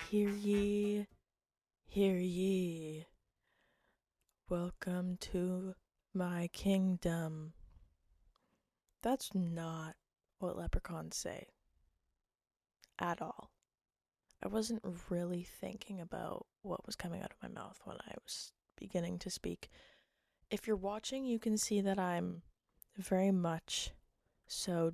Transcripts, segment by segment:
Hear ye, hear ye. Welcome to my kingdom. That's not what leprechauns say. At all. I wasn't really thinking about what was coming out of my mouth when I was beginning to speak. If you're watching, you can see that I'm very much so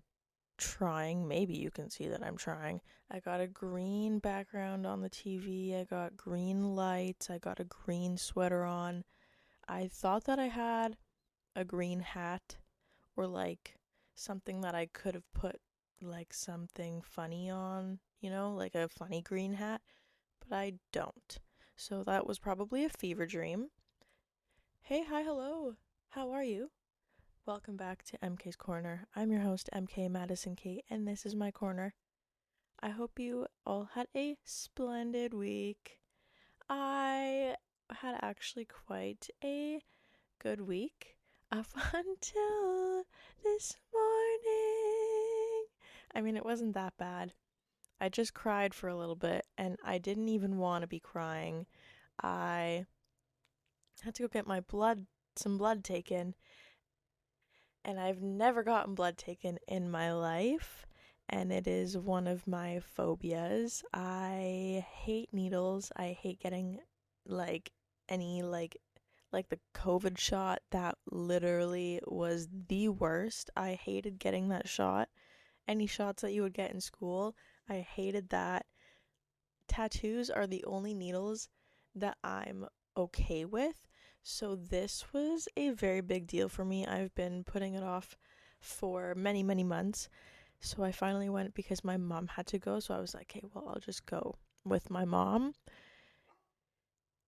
trying. Maybe you can see that I'm trying. I got a green background on the TV. I got green lights. I got a green sweater on. I thought that I had a green hat or like something that I could have put like something funny on, like a funny green hat, but I don't. So that was probably a fever dream. Hey, hi, hello. How are you? Welcome back to MK's Corner. I'm your host, MK Madison Kate, and this is my corner. I hope you all had a splendid week. I had actually quite a good week up until this morning. I mean, it wasn't that bad. I just cried for a little bit, and I didn't even want to be crying. I had to go get some blood taken, and I've never gotten blood taken in my life, and it is one of my phobias. I hate needles. I hate getting any like the COVID shot. That literally was the worst. I hated getting that shot. Any shots that you would get in school, I hated that. Tattoos are the only needles that I'm okay with. So this was a very big deal for me. I've been putting it off for many, many months. So I finally went because my mom had to go. So I was like, okay, well, I'll just go with my mom.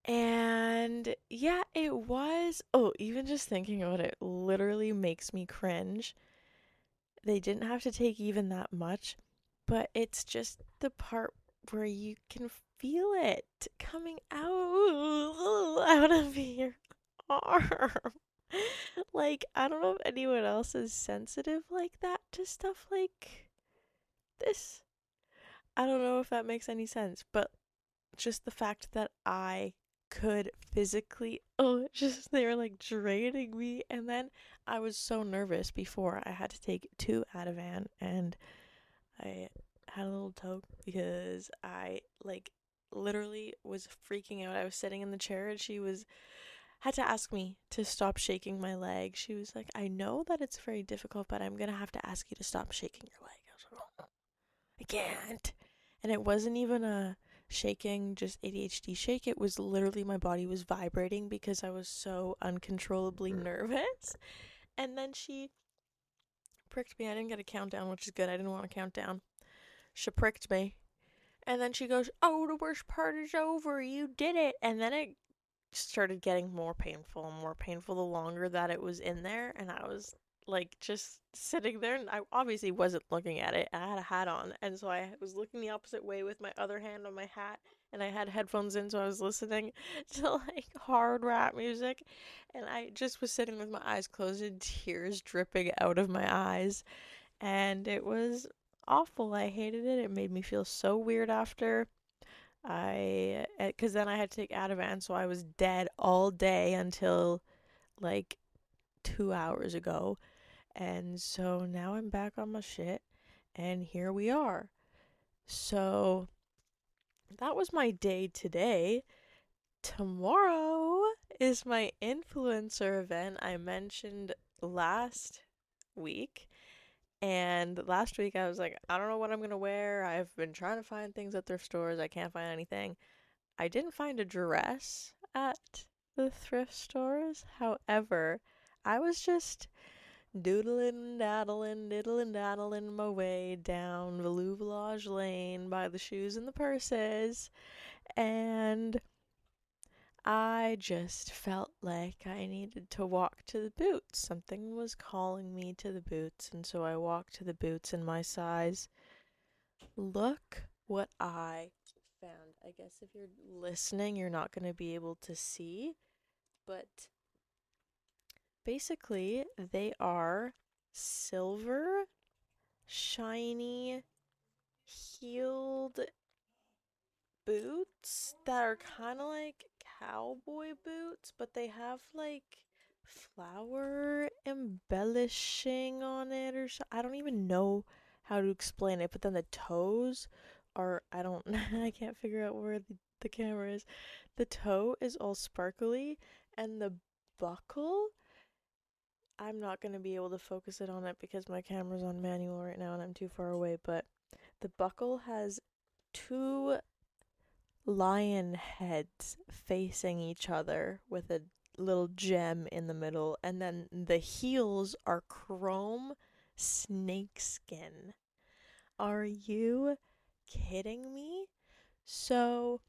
And yeah, it was. Oh, even just thinking about it literally makes me cringe. They didn't have to take even that much, but it's just the part where you can feel it coming out of your arm. Like, I don't know if anyone else is sensitive like that to stuff like this. I don't know if that makes any sense, but just the fact that I could physically, they were like draining me. And then I was so nervous before. I had to take 2 Ativan, and I had a little toke because I like literally was freaking out. I was sitting in the chair, and she had to ask me to stop shaking my leg. She was like, I know that it's very difficult, but I'm gonna have to ask you to stop shaking your leg. I was like, oh, I can't. And it wasn't even a shaking, just ADHD shake. It was literally my body was vibrating because I was so uncontrollably nervous. And then she pricked me. I didn't get a countdown, which is good. I didn't want a countdown. She pricked me. And then she goes, oh, the worst part is over. You did it. And then it started getting more painful and more painful the longer that it was in there. And I was like just sitting there, and I obviously wasn't looking at it. I had a hat on, and so I was looking the opposite way with my other hand on my hat, and I had headphones in, so I was listening to like hard rap music, and I just was sitting with my eyes closed and tears dripping out of my eyes, and it was awful. I hated it. It made me feel so weird after. Because then I had to take Ativan, so I was dead all day until like 2 hours ago. And so now I'm back on my shit, and here we are. So that was my day today. Tomorrow is my influencer event I mentioned last week. And last week I was like, I don't know what I'm going to wear. I've been trying to find things at thrift stores. I can't find anything. I didn't find a dress at the thrift stores. However, I was just doodling, daddling, diddling, daddling my way down Velouvelage Lane by the shoes and the purses, and I just felt like I needed to walk to the boots. Something was calling me to the boots, and so I walked to the boots in my size. Look what I found. I guess if you're listening, you're not going to be able to see, but basically, they are silver, shiny, heeled boots that are kind of like cowboy boots, but they have like flower embellishing on it or so. I don't even know how to explain it, but then the toes are, I don't, I can't figure out where the camera is. The toe is all sparkly, and the buckle, I'm not going to be able to focus it on it because my camera's on manual right now and I'm too far away, but the buckle has two lion heads facing each other with a little gem in the middle, and then the heels are chrome snakeskin. Are you kidding me? So,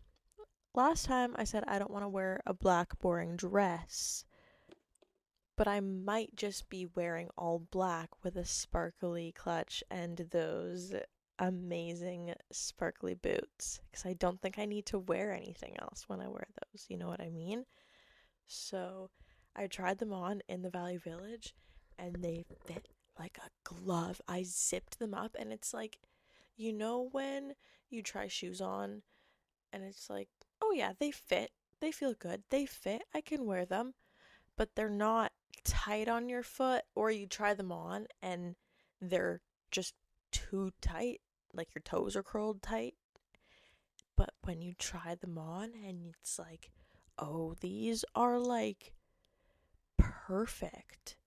last time I said I don't want to wear a black boring dress, but I might just be wearing all black with a sparkly clutch and those amazing sparkly boots, because I don't think I need to wear anything else when I wear those. You know what I mean? So I tried them on in the Valley Village and they fit like a glove. I zipped them up and it's like, you know, when you try shoes on and it's like, oh yeah, they fit. They feel good. They fit. I can wear them, but they're not tight on your foot, or you try them on and they're just too tight, like your toes are curled tight. But when you try them on and it's like, oh, these are like perfect.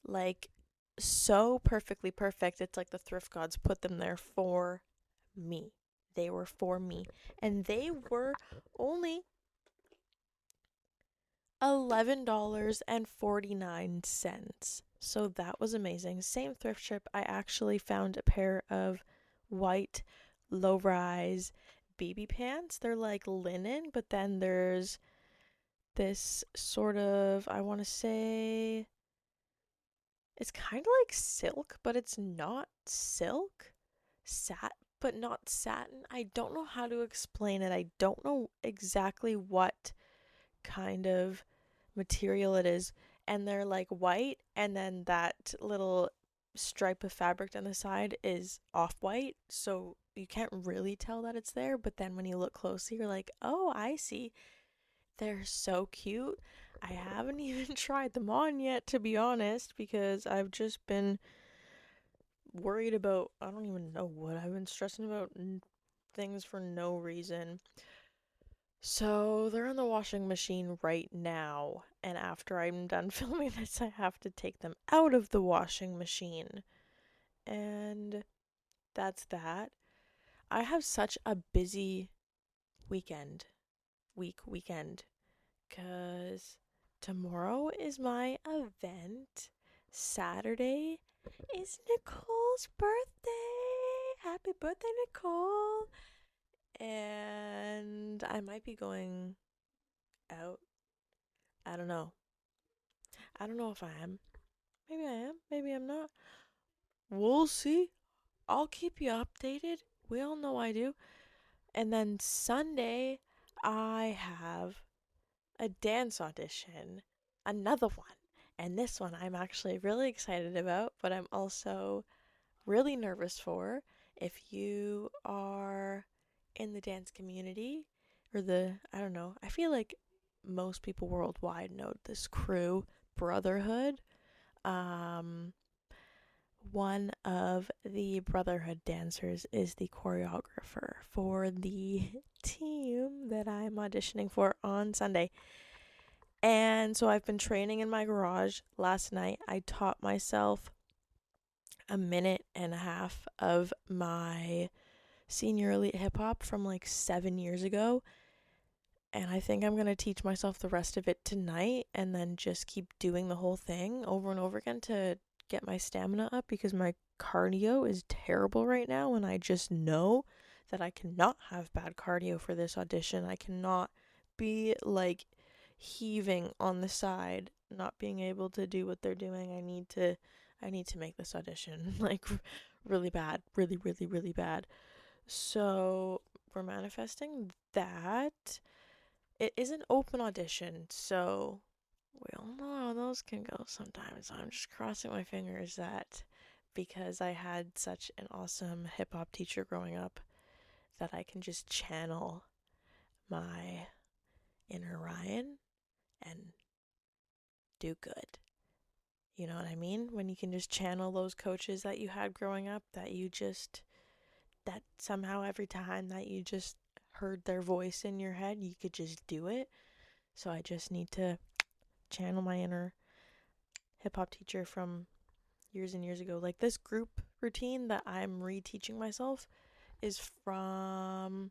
Like so perfectly perfect. It's like the thrift gods put them there for me. They were for me. And they were only $11.49. So that was amazing. Same thrift shop, I actually found a pair of white low rise baby pants. They're like linen, but then there's this sort of, I want to say, it's kind of like silk, but it's not silk. But not satin. I don't know how to explain it. I don't know exactly what kind of material it is, and they're like white, and then that little stripe of fabric on the side is off-white, so you can't really tell that it's there, but then when you look closely you're like, oh, I see. They're so cute. I haven't even tried them on yet, to be honest, because I've just been worried about, I don't even know what I've been stressing about, things for no reason. So they're in the washing machine right now, and after I'm done filming this, I have to take them out of the washing machine. And that's that. I have such a busy weekend, because tomorrow is my event. Saturday is Nicole's birthday. Happy birthday, Nicole. And I might be going out. I don't know. I don't know if I am. Maybe I am. Maybe I'm not. We'll see. I'll keep you updated. We all know I do. And then Sunday, I have a dance audition. Another one. And this one I'm actually really excited about, but I'm also really nervous for. If you are in the dance community, or I don't know, I feel like most people worldwide know this crew, Brotherhood. Um, One of the Brotherhood dancers is the choreographer for the team that I'm auditioning for on Sunday. And so I've been training in my garage. Last night I taught myself a minute and a half of my senior elite hip hop from like 7 years ago. And I think I'm going to teach myself the rest of it tonight and then just keep doing the whole thing over and over again to get my stamina up, because my cardio is terrible right now, and I just know that I cannot have bad cardio for this audition. I cannot be like heaving on the side, not being able to do what they're doing. I need to make this audition like really bad, really really really bad. So, we're manifesting that. It is an open audition, so we all know how those can go sometimes. I'm just crossing my fingers that, because I had such an awesome hip hop teacher growing up, that I can just channel my inner Ryan and do good. You know what I mean? When you can just channel those coaches that you had growing up, that somehow every time that you just heard their voice in your head, you could just do it. So I just need to channel my inner hip hop teacher from years and years ago. Like, this group routine that I'm reteaching myself is from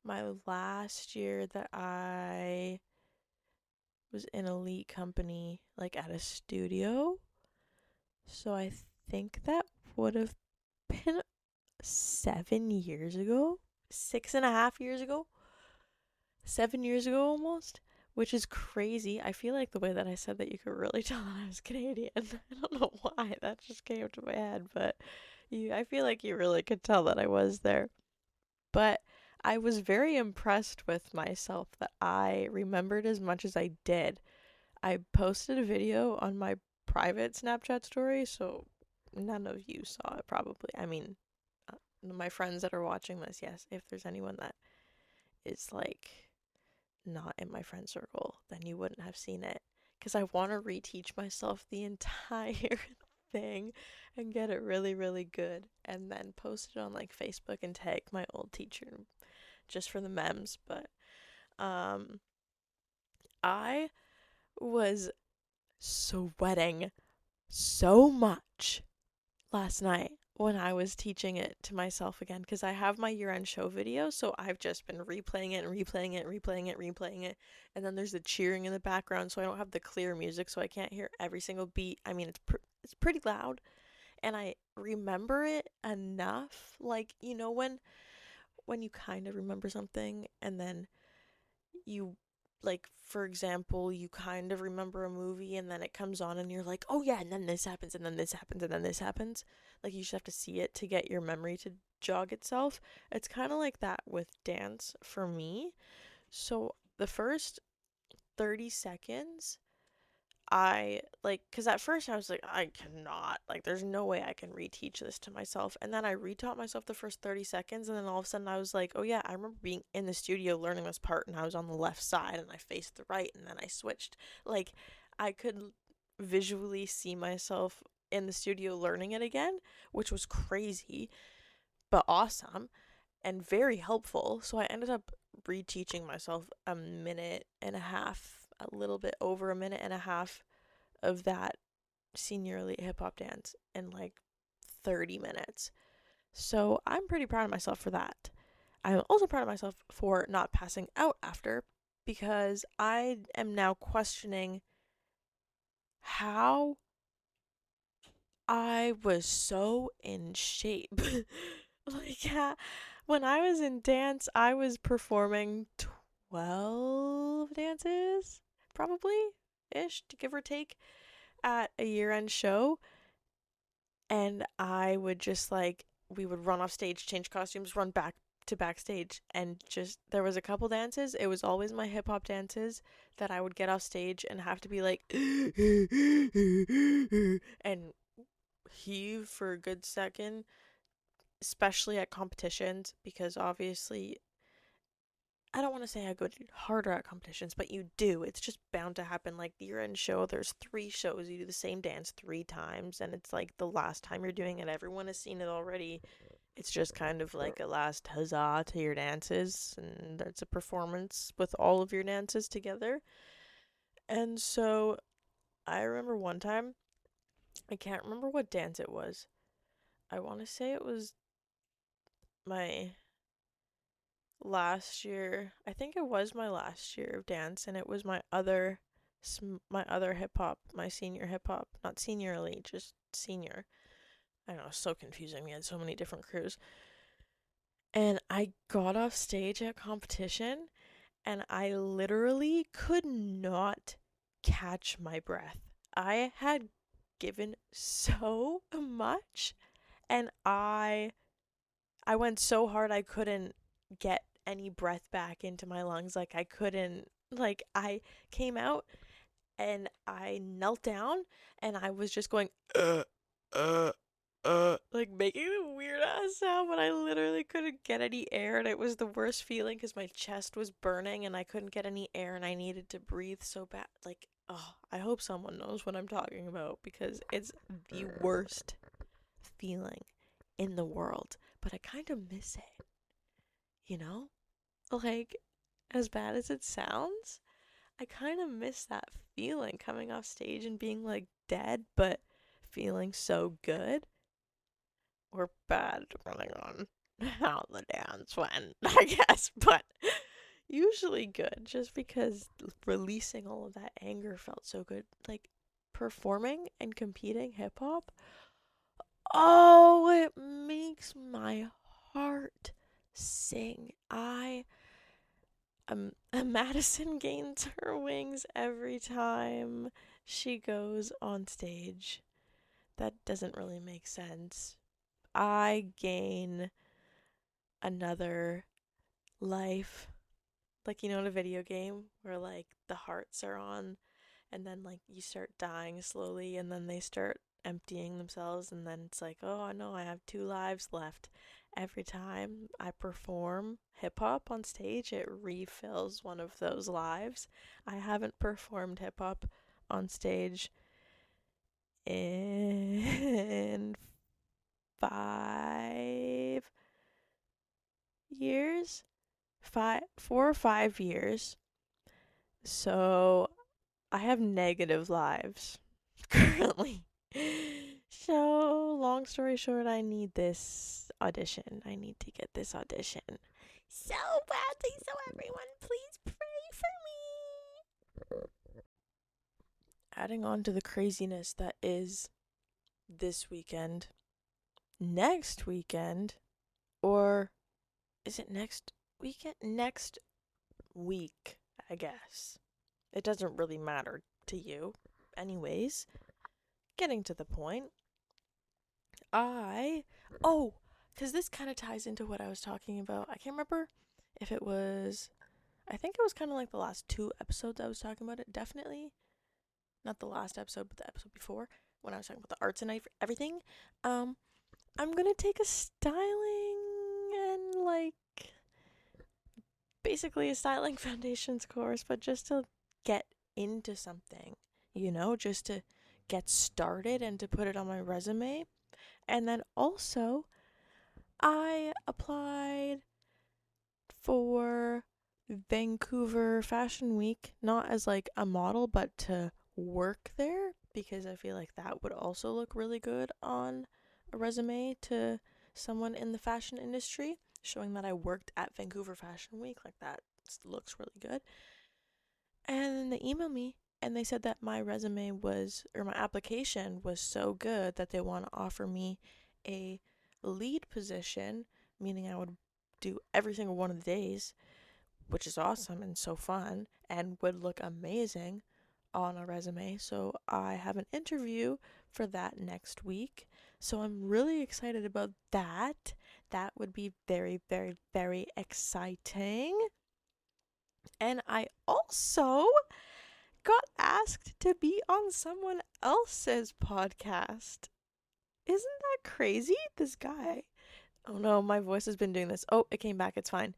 my last year that I was in elite company, like at a studio. So I think that would have been 7 years ago, 6.5 years ago, 7 years ago almost, which is crazy. I feel like the way that I said that, you could really tell that I was Canadian. I don't know why that just came to my head, but I feel like you really could tell that I was there. But I was very impressed with myself that I remembered as much as I did. I posted a video on my private Snapchat story, so none of you saw it probably. I mean, my friends that are watching this, yes, if there's anyone that is like not in my friend circle, then you wouldn't have seen it. Because I want to reteach myself the entire thing and get it really, really good, and then post it on like Facebook and tag my old teacher just for the memes. But I was sweating so much last night when I was teaching it to myself again, because I have my year-end show video, so I've just been replaying it and replaying it, replaying it, replaying it, and then there's the cheering in the background, so I don't have the clear music, so I can't hear every single beat. I mean, it's pretty loud, and I remember it enough, like, you know, when you kind of remember something, and then you, like, for example, you kind of remember a movie and then it comes on and you're like, oh yeah, and then this happens, and then this happens, and then this happens. Like, you just have to see it to get your memory to jog itself. It's kind of like that with dance for me. So the first 30 seconds, I like, because at first I was like, I cannot, like, there's no way I can reteach this to myself. And then I retaught myself the first 30 seconds, and then all of a sudden I was like, oh yeah, I remember being in the studio learning this part, and I was on the left side and I faced the right, and then I switched. Like, I could visually see myself in the studio learning it again, which was crazy but awesome and very helpful. So I ended up reteaching myself a minute and a half, a little bit over a minute and a half of that senior elite hip hop dance in like 30 minutes. So I'm pretty proud of myself for that. I'm also proud of myself for not passing out after, because I am now questioning how I was so in shape. Like, yeah, when I was in dance, I was performing 12 dances, probably ish, to give or take, at a year end show. And I would just, like, we would run off stage, change costumes, run back to backstage, and just, there was a couple dances. It was always my hip hop dances that I would get off stage and have to be like, and heave for a good second, especially at competitions, because obviously, I don't want to say I go harder at competitions, but you do. It's just bound to happen. Like, the year-end show, there's 3 shows, you do the same dance 3 times, and it's like the last time you're doing it, everyone has seen it already. It's just kind of like a last huzzah to your dances, and that's a performance with all of your dances together. And so I remember one time, I can't remember what dance it was. I want to say it was my last year. I think it was my last year of dance, and it was my other hip hop, my senior hip hop, not senior elite, just senior. I know, it's so confusing. We had so many different crews. And I got off stage at competition, and I literally could not catch my breath. I had given so much, and I went so hard I couldn't get any breath back into my lungs. Like, I couldn't, like, I came out and I knelt down and I was just going, uh, like making a weird ass sound when I literally couldn't get any air, and it was the worst feeling because my chest was burning and I couldn't get any air and I needed to breathe so bad. Like, oh, I hope someone knows what I'm talking about because it's the worst feeling in the world. But I kind of miss it, you know? Like, as bad as it sounds, I kind of miss that feeling coming off stage and being like dead, but feeling so good or bad, depending on how the dance went, I guess. But usually good, just because releasing all of that anger felt so good. Like performing and competing hip hop, oh, it makes my heart sing. Madison gains her wings every time she goes on stage. That doesn't really make sense. I gain another life. Like, you know, in a video game where, like, the hearts are on, and then, like, you start dying slowly, and then they start emptying themselves, and then it's like, oh no, I have 2 lives left. Every time I perform hip hop on stage, it refills one of those lives. I haven't performed hip hop on stage in 5 years, 4 or 5 years. So I have negative lives currently. So, long story short, I need this audition. I need to get this audition so badly. So, everyone, please pray for me. Adding on to the craziness that is this weekend, next weekend, or is it next weekend? Next week, I guess. It doesn't really matter to you. Anyways, getting to the point, because this kind of ties into what I was talking about. I can't remember if it was, I think it was kind of like the last 2 episodes I was talking about it. Definitely not the last episode, but the episode before when I was talking about the arts and everything. I'm gonna take a styling and like basically a styling foundations course, but just to get into something, just to get started and to put it on my resume. And then also, I applied for Vancouver Fashion Week, not as like a model, but to work there because I feel like that would also look really good on a resume to someone in the fashion industry, showing that I worked at Vancouver Fashion Week. Like that looks really good. And then they emailed me and they said that my resume was, or my application was so good that they want to offer me a lead position, meaning I would do every single one of the days, which is awesome and so fun and would look amazing on a resume. So I have an interview for that next week. So I'm really excited about that. That would be very, very, very exciting. And I also got asked to be on someone else's podcast. Isn't that crazy? This guy. Oh no, my voice has been doing this. Oh, it came back. It's fine.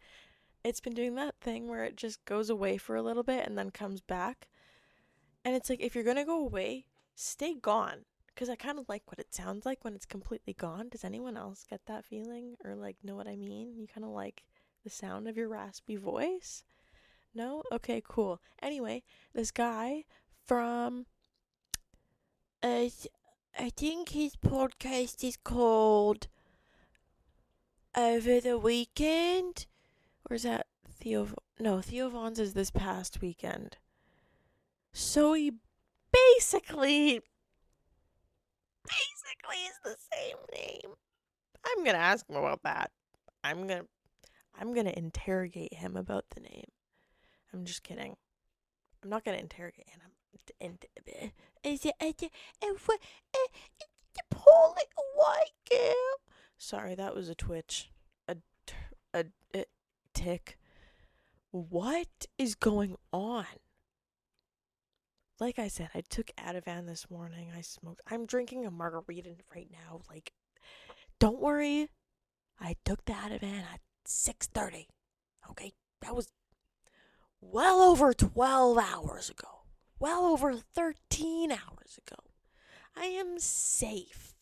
It's been doing that thing where it just goes away for a little bit and then comes back. And it's like, if you're gonna go away, stay gone. Because I kind of like what it sounds like when it's completely gone. Does anyone else get that feeling? Or like know what I mean? You kind of like the sound of your raspy voice? No? Okay, cool. Anyway, this guy from I think his podcast is called Over the Weekend. Or is that Theo? No, Theo Vaughn's is this past weekend. So he basically is the same name. I'm gonna ask him about that. I'm gonna interrogate him about the name. I'm just kidding. I'm not gonna interrogate him. Is it a poor little white girl? Sorry, that was a twitch. A tick. What is going on? Like I said, I took Ativan this morning. I'm drinking a margarita right now. Like, Don't worry, I took the Ativan at 6:30. Okay, that was well over 12 hours ago. Well over 13 hours ago. I am safe.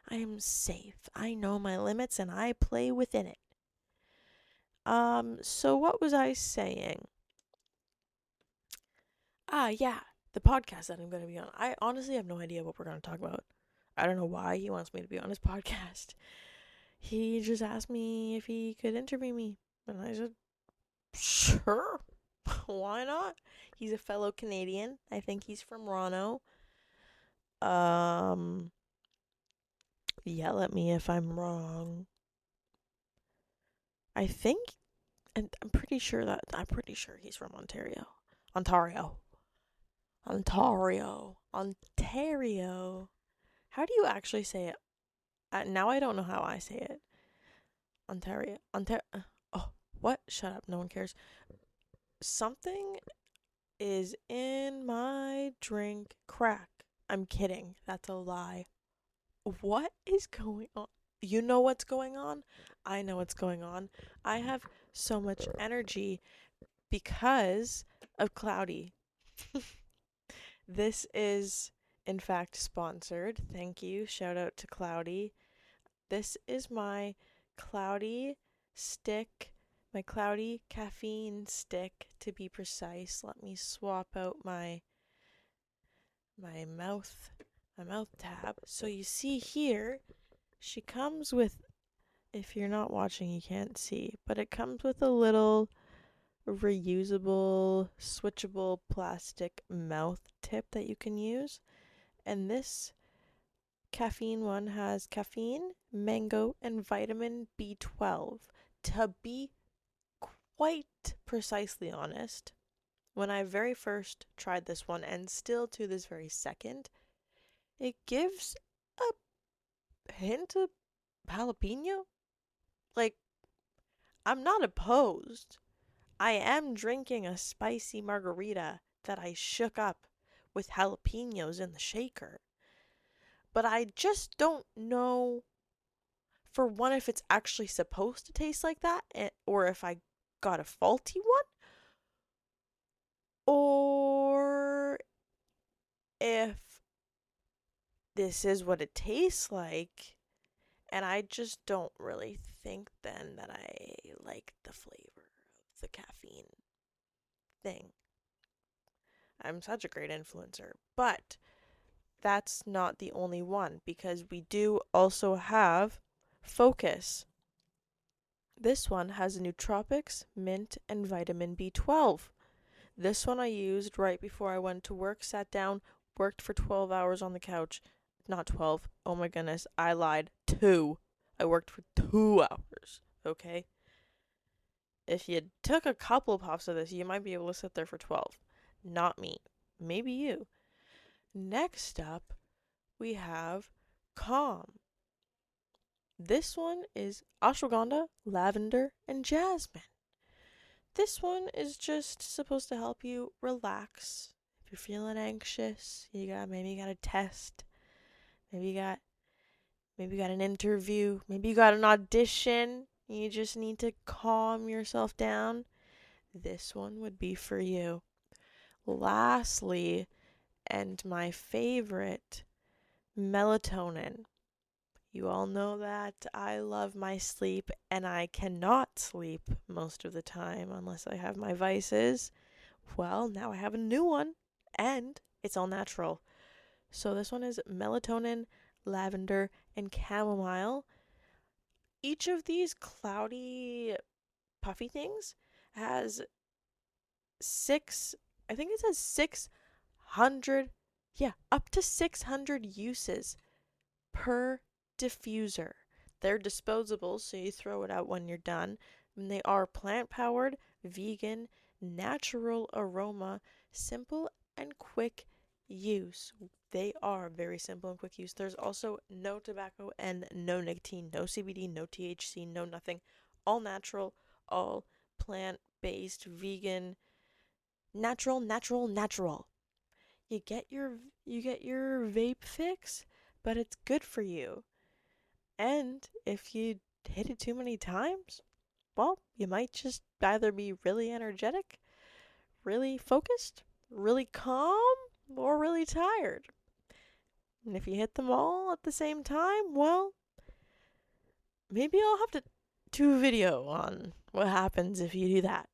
I am safe. I know my limits and I play within it. So what was I saying? Yeah, the podcast that I'm going to be on. I honestly have no idea what we're going to talk about. I don't know why he wants me to be on his podcast. He just asked me if he could interview me. And I said, sure. Why not? He's a fellow Canadian. I think he's from Toronto. Yell at me if I'm wrong. I think, and I'm pretty sure he's from Ontario. Ontario. How do you actually say it? Now I don't know how I say it. Ontario. Oh, what? Shut up. No one cares. Something is in my drink. Crack. I'm kidding. That's a lie. What is going on? You know what's going on? I know what's going on. I have so much energy because of Cloudy. This is, in fact, sponsored. Thank you. Shout out to Cloudy. This is my Cloudy stick, my Cloudy caffeine stick, to be precise. Let me swap out my mouth tab. So you see here, she comes with, if you're not watching, you can't see, but it comes with a little reusable, switchable plastic mouth tip that you can use. And this caffeine one has caffeine, mango, and vitamin B12. To be quite precisely honest, when I very first tried this one, and still to this very second, it gives a hint of jalapeno. Like, I'm not opposed. I am drinking a spicy margarita that I shook up with jalapenos in the shaker. But I just don't know, for one, if it's actually supposed to taste like that, or if I got a faulty one, or if this is what it tastes like, and I just don't really think then that I like the flavor of the caffeine thing. I'm such a great influencer, but that's not the only one, because we do also have Focus. This one has nootropics, mint, and vitamin B12. This one I used right before I went to work, sat down, worked for 12 hours on the couch. Not 12. Oh my goodness, I lied. 2. I worked for 2 hours, okay? If you took a couple puffs of this, you might be able to sit there for 12. Not me. Maybe you. Next up, we have Calm. This one is ashwagandha, lavender, and jasmine. This one is just supposed to help you relax. If you're feeling anxious, maybe you got a test, maybe you got an interview, maybe you got an audition, you just need to calm yourself down. This one would be for you. Lastly, and my favorite, melatonin. You all know that I love my sleep, and I cannot sleep most of the time unless I have my vices. Well, now I have a new one, and it's all natural. So this one is melatonin, lavender, and chamomile. Each of these cloudy, puffy things has I think it says 600, up to 600 uses per diffuser. They're disposable, so you throw it out when you're done. And they are plant-powered, vegan, natural aroma, simple and quick use. They are very simple and quick use. There's also no tobacco and no nicotine, no CBD, no THC, no nothing. All natural, all plant-based, vegan, natural. You get your vape fix, but it's good for you. And if you hit it too many times, well, you might just either be really energetic, really focused, really calm, or really tired. And if you hit them all at the same time, well, maybe I'll have to do a video on what happens if you do that.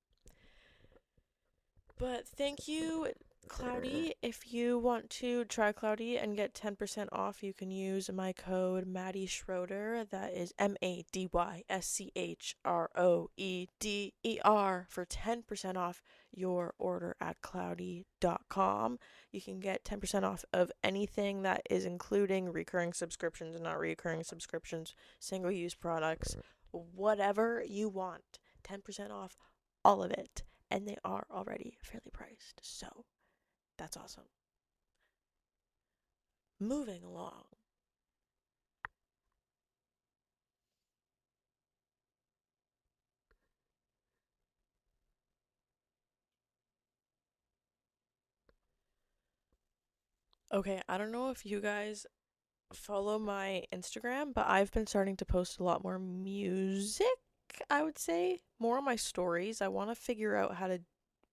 But thank you, Cloudy. If you want to try Cloudy and get 10% off, you can use my code madyschroeder. That is madyschroeder for 10% off your order at cloudy.com. You can get 10% off of anything that is including recurring subscriptions and not recurring subscriptions, single-use products, whatever you want. 10% off all of it. And they are already fairly priced. So that's awesome. Moving along. Okay, I don't know if you guys follow my Instagram, but I've been starting to post a lot more music, I would say. More on my stories. I want to figure out how to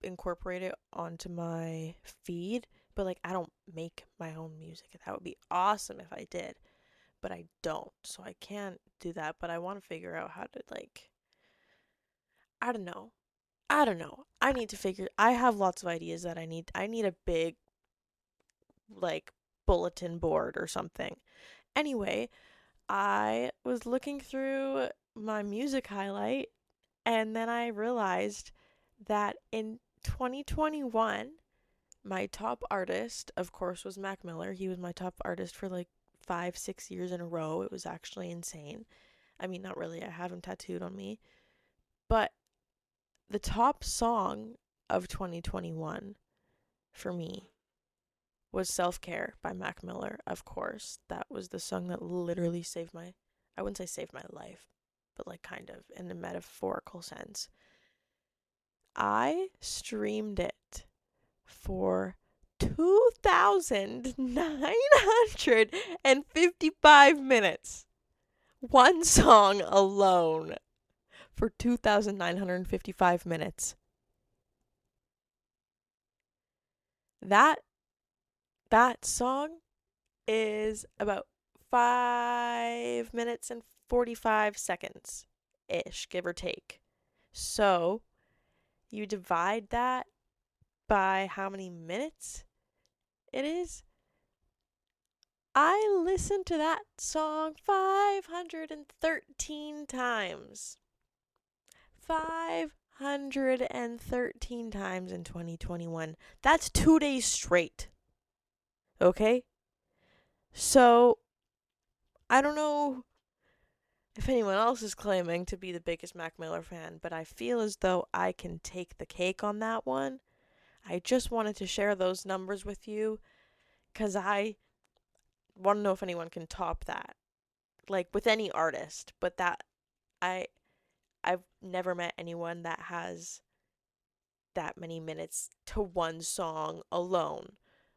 incorporate it onto my feed, but like I don't make my own music. That would be awesome if I did, but I don't. So I can't do that, but I want to figure out how to like I don't know. I don't know. I need to figure I have lots of ideas that I need a big like bulletin board or something. Anyway, I was looking through my music highlight and then I realized that in 2021 my top artist, of course, was Mac Miller. He was my top artist for like 5-6 years in a row. It was actually insane. I mean, not really. I have him tattooed on me. But the top song of 2021 for me was Self Care by Mac Miller, of course. That was the song that literally saved my, I wouldn't say saved my life, but like kind of in a metaphorical sense. I streamed it for 2,955 minutes. One song alone for 2,955 minutes. That song is about 5 minutes and 45 seconds ish, give or take. So you divide that by how many minutes it is. I listened to that song 513 times. 513 times in 2021. That's 2 days straight. Okay? So, I don't know if anyone else is claiming to be the biggest Mac Miller fan, but I feel as though I can take the cake on that one. I just wanted to share those numbers with you because I want to know if anyone can top that. Like with any artist, but that I I've never met anyone that has that many minutes to one song alone.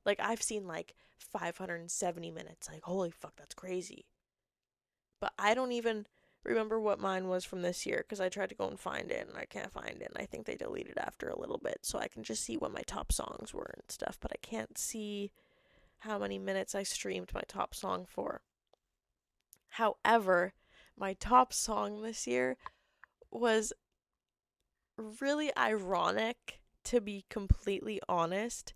Like I've seen like 570 minutes. Like holy fuck, that's crazy. But I don't even remember what mine was from this year because I tried to go and find it and I can't find it. And I think they deleted after a little bit, so I can just see what my top songs were and stuff. But I can't see how many minutes I streamed my top song for. However, my top song this year was really ironic, to be completely honest,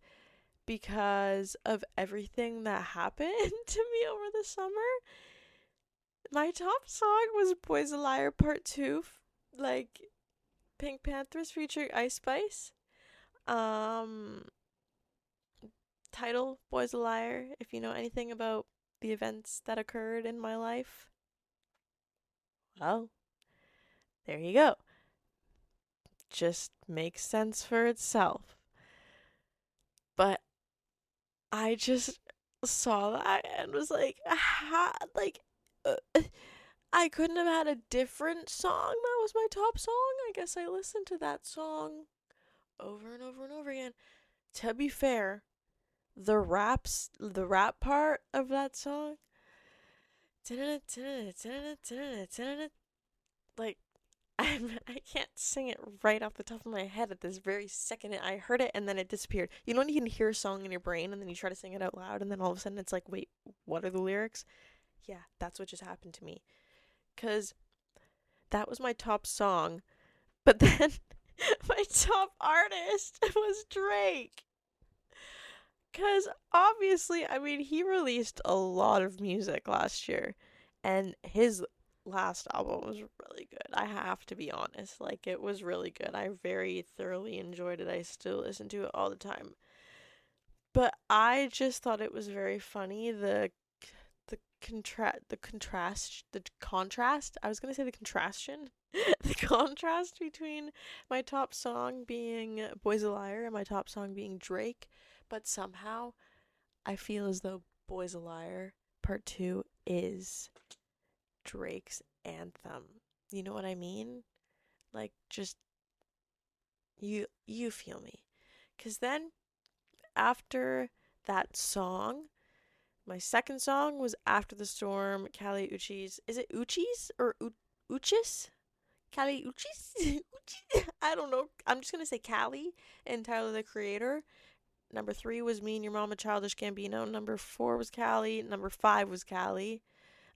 because of everything that happened to me over the summer. My top song was Boys a Liar Part 2, like Pink Panthers featuring Ice Spice. Um, Title Boys a Liar, if you know anything about the events that occurred in my life. Well, there you go. Just makes sense for itself. But I just saw that and was like, I couldn't have had a different song that was my top song. I guess I listened to that song over and over and over again. To be fair, the rap part of that song like I can't sing it right off the top of my head at this very second. I heard it and then it disappeared. You know when you can hear a song in your brain and then you try to sing it out loud and then all of a sudden it's like, wait, what are the lyrics? Yeah, that's what just happened to me. Cause that was my top song, but then my top artist was Drake. Because obviously, I mean, he released a lot of music last year, and his last album was really good. I have to be honest. Like, it was really good. I very thoroughly enjoyed it. I still listen to it all the time. But I just thought it was very funny the contrast. I was gonna say the contrastion. The contrast between my top song being Boys a Liar and my top song being Drake, but somehow I feel as though Boys a Liar Part 2 is Drake's anthem. You know what I mean? Like, just you feel me. Cuz then after that song, my second song was After the Storm, Kali Uchis. Is it Uchis or Uchis? Kali Uchis? I don't know. I'm just going to say Kali and Tyler the Creator. Number 3 was Me and Your Mama, Childish Gambino. Number 4 was Kali. Number 5 was Kali.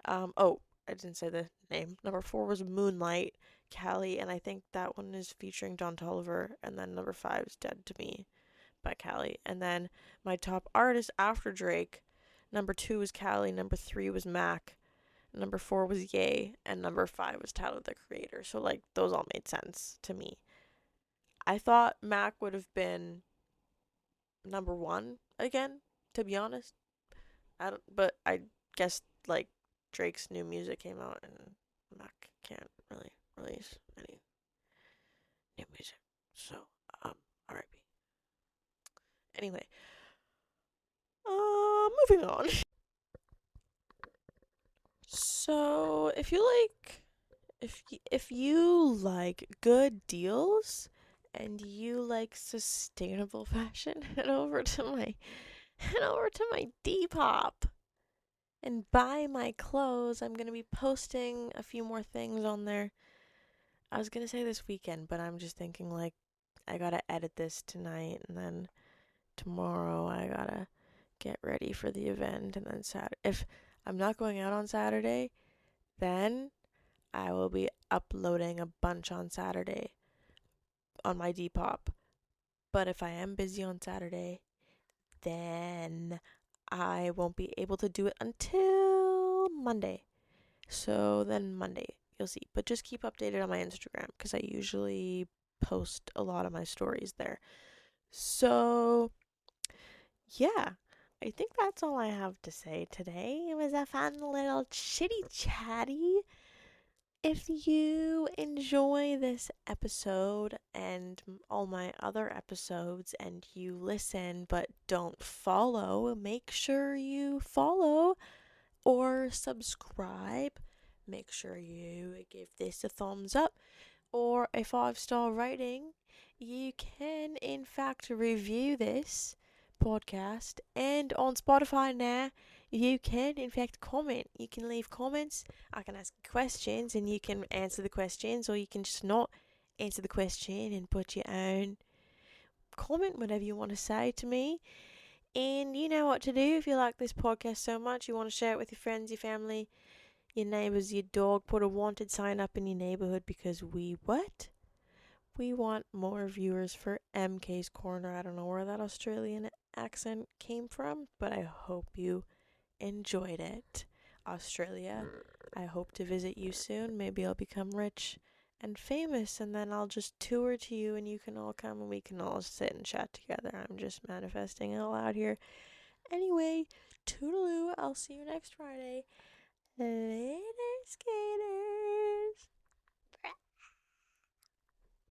Oh, I didn't say the name. Number 4 was Moonlight, Kali, and I think that one is featuring Don Toliver. And then number 5 is Dead to Me by Kali. And then my top artist after Drake, number 2 was Kali. Number 3 was Mac. Number 4 was Ye. And number 5 was Tyler the Creator. So, like, those all made sense to me. I thought Mac would have been number 1 again, to be honest. But I guess, like, Drake's new music came out and Mac can't really release any new music. So, R.I.P. Anyway, moving on. So, if you like good deals and you like sustainable fashion, head over to my Depop and buy my clothes. I'm gonna be posting a few more things on there. I was gonna say this weekend, but I'm just thinking like I gotta edit this tonight and then tomorrow I gotta get ready for the event and then Saturday. If I'm not going out on Saturday, then I will be uploading a bunch on Saturday on my Depop. But if I am busy on Saturday, then I won't be able to do it until Monday. So then Monday, you'll see. But just keep updated on my Instagram because I usually post a lot of my stories there. So, yeah, I think that's all I have to say today. It was a fun little chitty chatty. If you enjoy this episode and all my other episodes and you listen but don't follow, make sure you follow or subscribe. Make sure you give this a thumbs up or a 5-star rating. You can, in fact, review this podcast, and on Spotify now, you can, in fact, comment. You can leave comments. I can ask questions, and you can answer the questions, or you can just not answer the question and put your own comment, whatever you want to say to me. And you know what to do if you like this podcast so much. You want to share it with your friends, your family, your neighbors, your dog. Put a wanted sign up in your neighborhood because we want more viewers for MK's Corner. I don't know where that Australian accent came from, but I hope you enjoyed it. Australia, I hope to visit you soon. Maybe I'll become rich and famous, and then I'll just tour to you, and you can all come, and we can all sit and chat together. I'm just manifesting out loud here. Anyway, toodaloo. I'll see you next Friday. Later, skaters.